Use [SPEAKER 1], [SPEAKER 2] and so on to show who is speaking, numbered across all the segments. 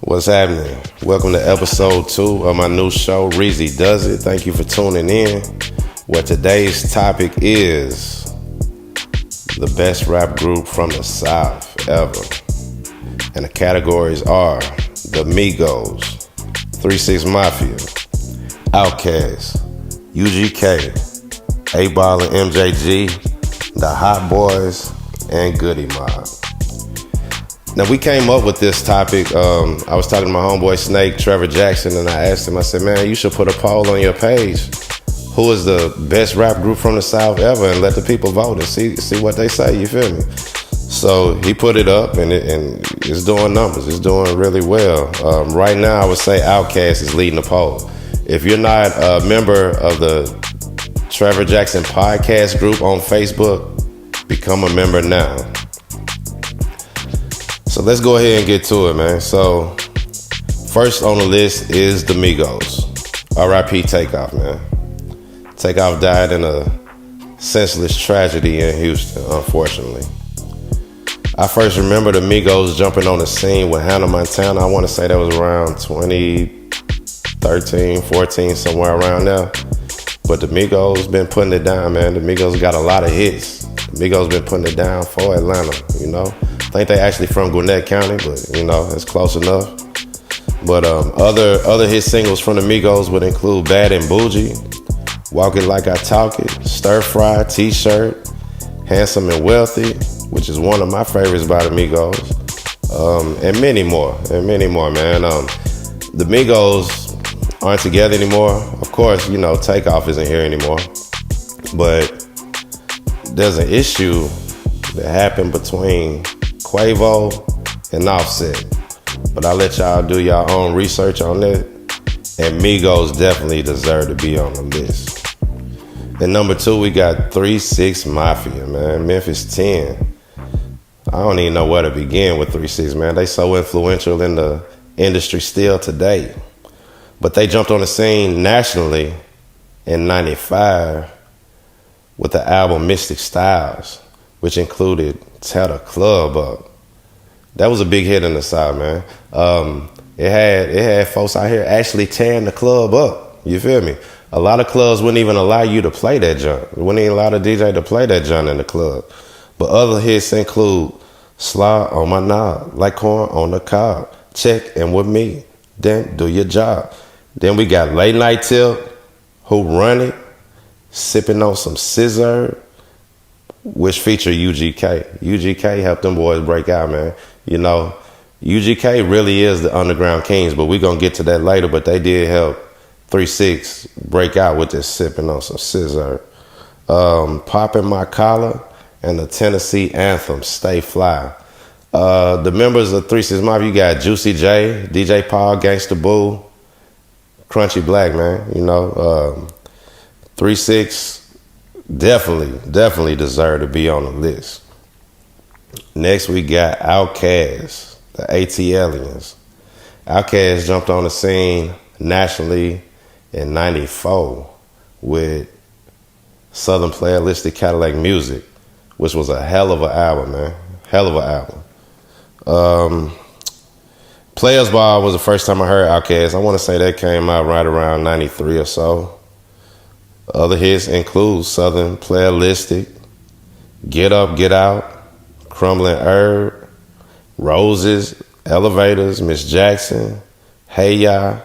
[SPEAKER 1] What's happening? Welcome to episode 2 of my new show, Reezy Does It. Thank you for tuning in. Where today's topic is the best rap group from the South ever. And the categories are the Migos, 3 Mafia, Outkast, UGK, 8 and MJG, the Hot Boys, and Goodie Mob. Now, we came up with this topic. I was talking to my homeboy Snake, Trevor Jackson, and I asked him, I said, man, you should put a poll on your page. Who is the best rap group from the South ever? And let the people vote and see what they say, you feel me? So he put it up, and it's doing numbers. It's doing really well. Right now, I would say Outkast is leading the poll. If you're not a member of the Trevor Jackson podcast group on Facebook, become a member now. So let's go ahead and get to it, man. So first on the list is the Migos. R.I.P. Takeoff, man. Takeoff died in a senseless tragedy in Houston, unfortunately. I first remember the Migos jumping on the scene with Hannah Montana. I want to say that was around 2013, 14, somewhere around there. But the Migos been putting it down, man. The Migos got a lot of hits. The Migos been putting it down for Atlanta, you know. I think they actually from Gwinnett County, but you know, it's close enough. But other hit singles from the Migos would include Bad and Bougie, Walk It Like I Talk It, Stir Fry, T-Shirt, Handsome and Wealthy, which is one of my favorites by the Migos, and many more, man. The Migos aren't together anymore. Of course, you know, Takeoff isn't here anymore, but there's an issue that happened between Quavo and Offset. But I'll let y'all do your own research on that. And Migos definitely deserve to be on the list. And number 2, we got 3 Mafia, man. Memphis 10. I don't even know where to begin with 3 man. They so influential in the industry still today. But they jumped on the scene nationally in 95 with the album Mystic Styles, which included Tear the Club Up. That was a big hit in the South, man. It had folks out here actually tearing the club up. You feel me? A lot of clubs wouldn't even allow you to play that junk. Wouldn't even allow the DJ to play that junk in the club. But other hits include Slide on My Knob, Like Corn on the Cob, Check In With Me, Then Do Your Job. Then we got Late Night Tip, Who Run It, Sipping on Some Scissor, which feature UGK. UGK helped them boys break out, man. You know, UGK really is the underground kings, but we're going to get to that later. But they did help 3 break out with this Sipping on Some Scissor. Popping My Collar and the Tennessee anthem, Stay Fly. The members of 3 Mafia, you got Juicy J, DJ Paul, Gangsta Boo, Crunchy Black, man. You know, 3 definitely deserve to be on the list. Next, we got Outkast, the ATLians. Outkast jumped on the scene nationally in 94 with Southern Playalistic Cadillac Music, which was a hell of an album, man. Hell of an album. Players Ball was the first time I heard Outkast. I want to say that came out right around 93 or so. Other hits include Southern Playalistic, Get Up, Get Out, Crumbling Herb, Roses, Elevators, Miss Jackson, Hey Ya,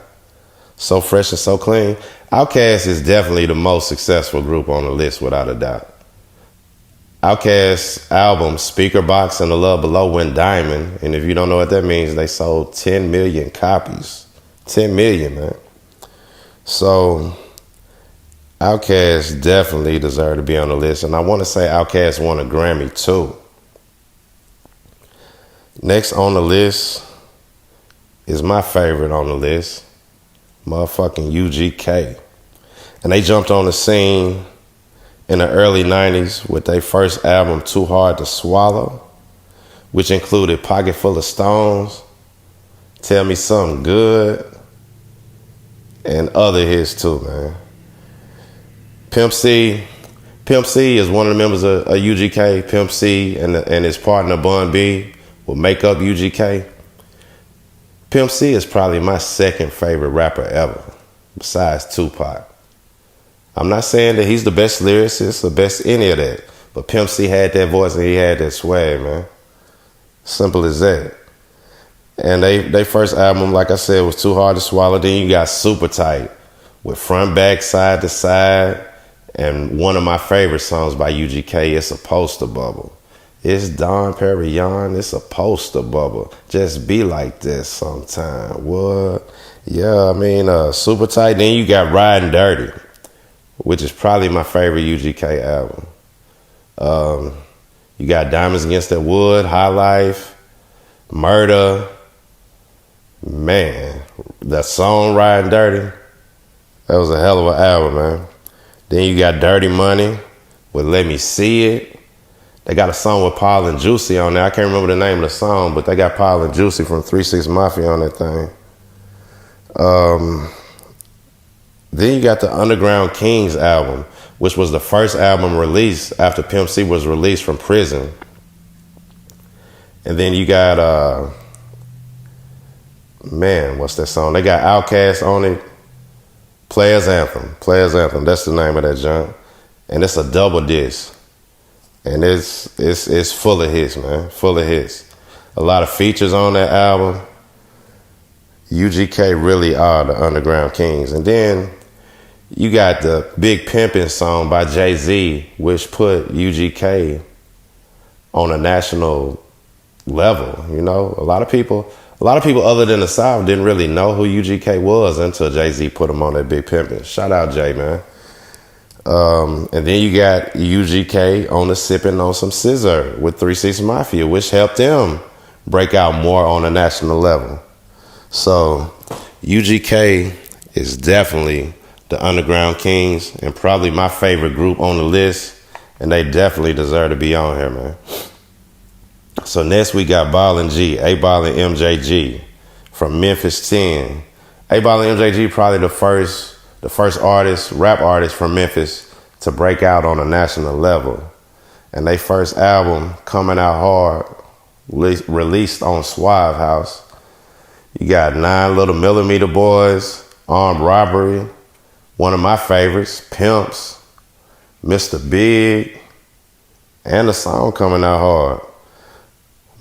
[SPEAKER 1] So Fresh and So Clean. Outkast is definitely the most successful group on the list without a doubt. Outkast's album Speaker Box and The Love Below went diamond, and if you don't know what that means, they sold 10 million copies. 10 million, man. So Outkast definitely deserve to be on the list, and I want to say Outkast won a Grammy too. Next on the list is my favorite on the list, motherfucking UGK. And they jumped on the scene in the early 90s with their first album, Too Hard to Swallow, which included Pocket Full of Stones, Tell Me Something Good, and other hits too, man. Pimp C is one of the members of UGK. Pimp C and his partner Bun B will make up UGK. Pimp C is probably my second favorite rapper ever, besides Tupac. I'm not saying that he's the best lyricist or best any of that, but Pimp C had that voice and he had that swag, man. Simple as that. And they first album, like I said, was Too Hard to Swallow. Then you got Super Tight with Front, Back, Side to Side. And one of my favorite songs by UGK, It's a Poster Bubble. It's Don Perignon, it's a poster bubble. Just be like this sometime. What? Yeah, I mean, Super Tight. Then you got Riding Dirty, which is probably my favorite UGK album. You got Diamonds Against That Wood, High Life, Murder. Man, that song Riding Dirty, that was a hell of an album, man. Then you got Dirty Money with Let Me See It. They got a song with Paul and Juicy on there. I can't remember the name of the song, but they got Paul and Juicy from 3 6 Mafia on that thing. Then you got the Underground Kings album, which was the first album released after Pimp C was released from prison. And then you got, what's that song? They got Outkast on it. Players Anthem, that's the name of that junk. And it's a double disc. And it's full of hits, man, full of hits. A lot of features on that album. UGK really are the Underground Kings. And then you got the Big Pimpin' song by Jay-Z, which put UGK on a national level. You know, a lot of people other than the South didn't really know who UGK was until Jay-Z put him on that Big Pimpin'. Shout out Jay, man. And then you got UGK on the Sippin' on Some Scissor with 3 6 Mafia, which helped them break out more on a national level. So UGK is definitely the Underground Kings and probably my favorite group on the list, and they definitely deserve to be on here, man. So next we got Ballin' G, A-Ball and MJG from Memphis 10. A-Ball and MJG probably the first rap artist from Memphis to break out on a national level. And they first album, Coming Out Hard, released on Suave House. You got 9 Little Millimeter Boys, Armed Robbery, one of my favorites, Pimps, Mr. Big, and the song Coming Out Hard.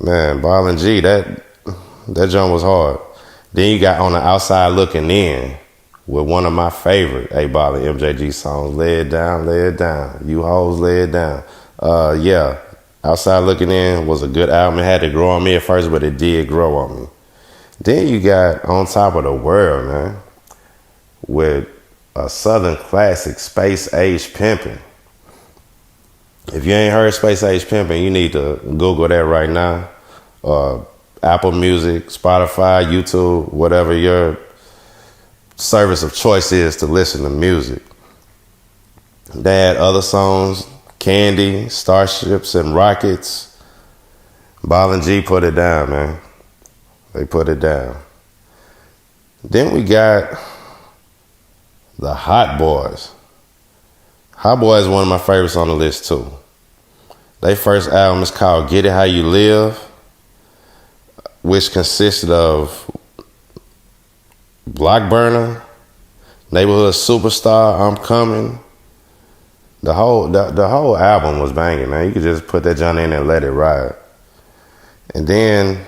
[SPEAKER 1] Man, Ballin' G, that joint was hard. Then you got On the Outside Looking In with one of my favorite A-Ball and MJG songs, Lay It Down, Lay It Down. You hoes, lay it down. Yeah, Outside Looking In was a good album. It had to grow on me at first, but it did grow on me. Then you got On Top of the World, man, with a Southern classic, Space Age Pimpin'. If you ain't heard Space Age Pimpin', you need to Google that right now. Apple Music, Spotify, YouTube, whatever your service of choice is to listen to music. They had other songs, Candy, Starships and Rockets. Ballin' G put it down, man. They put it down. Then we got the Hot Boys. Hot Boys is one of my favorites on the list too. Their first album is called Get It How You Live, which consisted of Block Burner, Neighborhood Superstar, I'm Coming. The whole album was banging, man. You could just put that joint in and let it ride. And then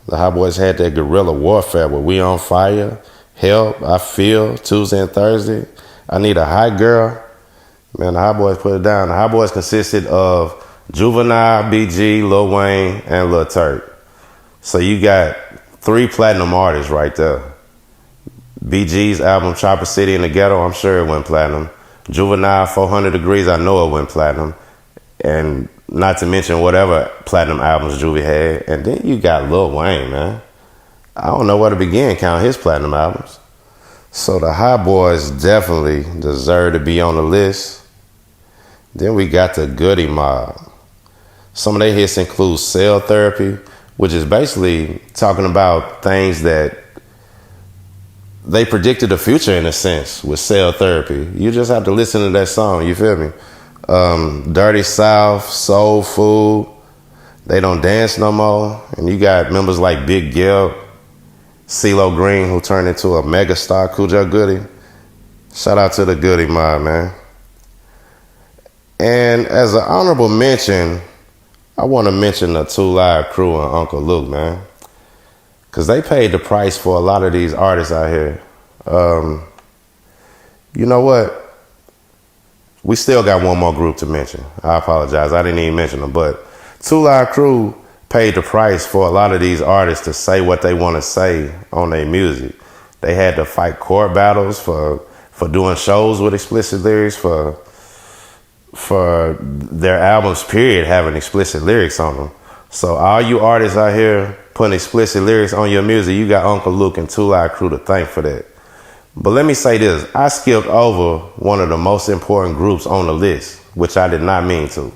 [SPEAKER 1] the Hot Boys had that Guerrilla Warfare with We On Fire, Help, I Feel, Tuesday and Thursday, I Need a Hot Girl. Man, the Hot Boys put it down. The Hot Boys consisted of Juvenile, BG, Lil Wayne, and Lil Turk. So you got 3 platinum artists right there. BG's album Chopper City in the Ghetto, I'm sure it went platinum. Juvenile, 400 Degrees, I know it went platinum. And not to mention whatever platinum albums Juvie had. And then you got Lil Wayne, man. I don't know where to begin counting his platinum albums. So the Hot Boys definitely deserve to be on the list. Then we got the Goodie Mob. Some of their hits include Cell Therapy, which is basically talking about things that they predicted the future in a sense with Cell Therapy. You just have to listen to that song, you feel me? Dirty South, Soul Food, They Don't Dance No More. And you got members like Big Gil CeeLo Green, who turned into a megastar, Cujo Goodie. Shout out to the Goodie Mob, man. And as an honorable mention, I want to mention the 2 Live Crew and Uncle Luke, man. Because they paid the price for a lot of these artists out here. You know what? We still got one more group to mention. I apologize. I didn't even mention them. But 2 Live Crew paid the price for a lot of these artists to say what they want to say on their music. They had to fight court battles for doing shows with explicit lyrics, for their albums, period, having explicit lyrics on them. So all you artists out here putting explicit lyrics on your music, you got Uncle Luke and 2 Live Crew to thank for that. But let me say this. I skipped over one of the most important groups on the list, which I did not mean to.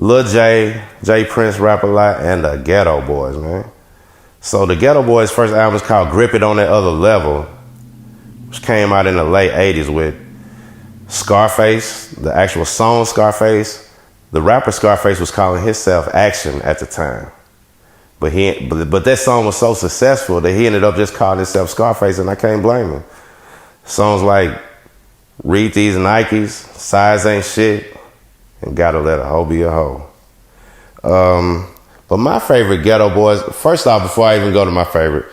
[SPEAKER 1] Lil J Prince rap a lot, and the Geto Boys, man. So the Geto Boys' first album is called Grip It on That Other Level, which came out in the late 80s with Scarface, the actual song Scarface. The rapper Scarface was calling himself Action at the time. But that song was so successful that he ended up just calling himself Scarface, and I can't blame him. Songs like Read These Nikes, Size Ain't Shit, and Gotta Let a Hoe Be a Hoe. But my favorite Geto Boys, first off, before I even go to my favorite,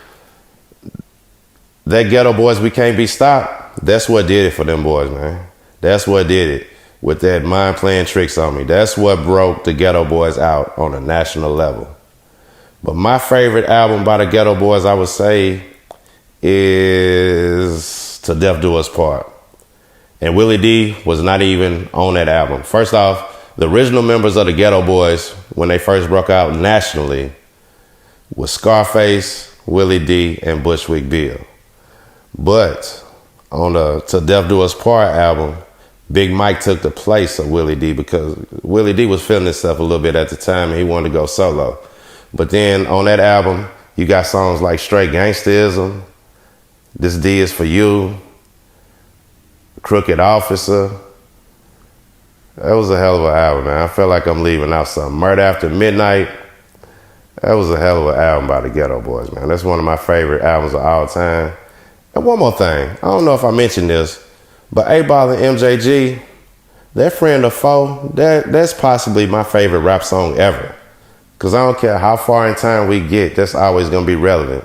[SPEAKER 1] that Geto Boys We Can't Be Stopped, that's what did it for them boys, man. That's what did it with that Mind Playing Tricks on Me. That's what broke the Geto Boys out on a national level. But my favorite album by the Geto Boys, I would say, is To Death Do Us Part. And Willie D was not even on that album. First off, the original members of the Geto Boys, when they first broke out nationally, was Scarface, Willie D, and Bushwick Bill. But on the To Death Do Us Part album, Big Mike took the place of Willie D because Willie D was feeling himself a little bit at the time and he wanted to go solo. But then on that album, you got songs like Straight Gangsterism, This D Is For You, Crooked Officer. That was a hell of an album, man. I feel like I'm leaving out something. Murder After Midnight. That was a hell of an album by the Geto Boys, man. That's one of my favorite albums of all time. And one more thing. I don't know if I mentioned this, but A-Ball and MJG, that Friend or Foe, that's possibly my favorite rap song ever. Because I don't care how far in time we get, that's always going to be relevant.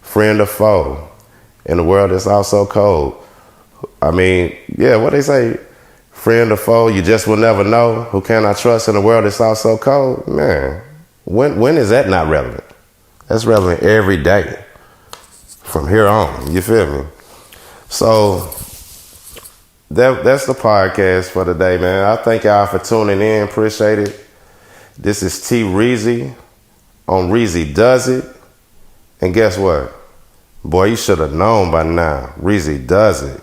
[SPEAKER 1] Friend or Foe, in a world that's all so cold. I mean, yeah, what they say, friend or foe, you just will never know. Who can I trust in a world that's all so cold? Man, when is that not relevant? That's relevant every day from here on. You feel me? So that's the podcast for today, man. I thank y'all for tuning in. Appreciate it. This is T Reezy on Reezy Does It. And guess what? Boy, you should have known by now. Reezy does it.